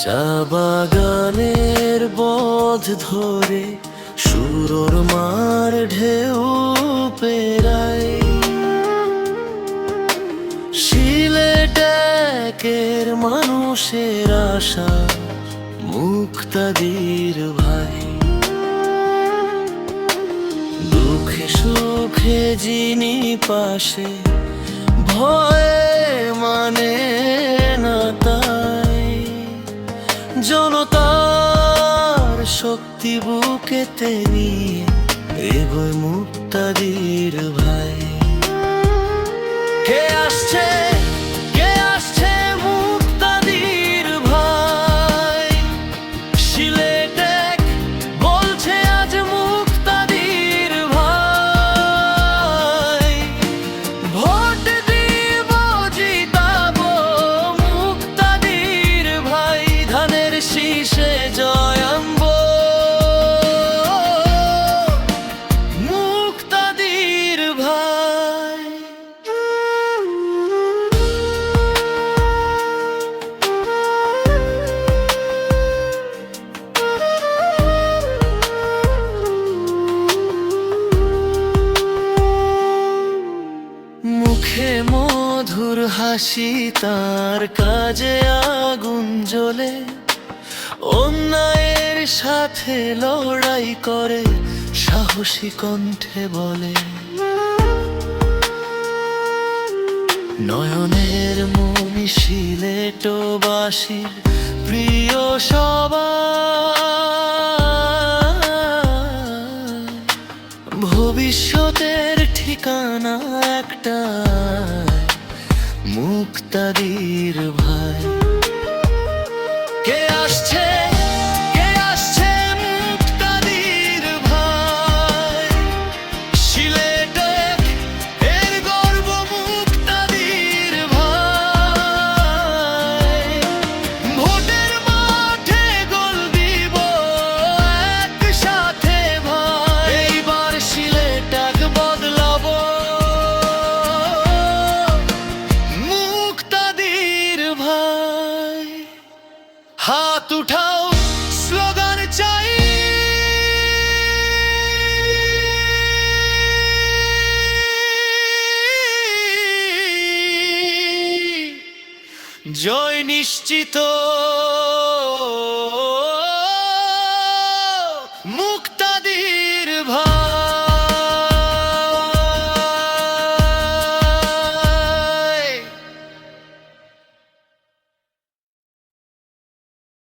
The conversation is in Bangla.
চা বাগানের পথ ধরে সুরোর মার ঢেউ পেরাই, সিলেটের মানুষের আশা মুক্তাদির ভাই। দুঃখে সুখে যিনি পাশে, ভয়ে মানে না তাই। জনতার শক্তি বুকেতে নিয়ে এগোয় মুক্তাদির ভাই। কে আসছে, কে আসছে মুক্তাদির ভাই। সিলেটে বলছে আজ মুক্তাদির ভাই। ভোট দিব জিতাবো মুক্তাদির ভাই। ধানের শীষে জয় আনবো মুক্তাদির ভাই। মুখে মধুর হাসি, তার কাজে আগুন জ্বলে। অন্যায়ের সাথে লড়াই করে, সাহসী কণ্ঠে বলে। নয়নের মনি সিলেটবাসীর প্রিয় সবাই। ভবিষ্যতের ঠিকানা একটাই, মুক্তাদির ভাই। কে আসছে, কে আসছে মুক্তাদির ভাই। সিলেটে এর গর্ব মুক্তাদির ভাই। ভোটের মাঠে গোল দিব একসাথে ভাই। এইবার সিলেট বদলাবো মুক্তাদির ভাই। হাত উঠাও, স্লোগান চাই। জয় নিশ্চিত।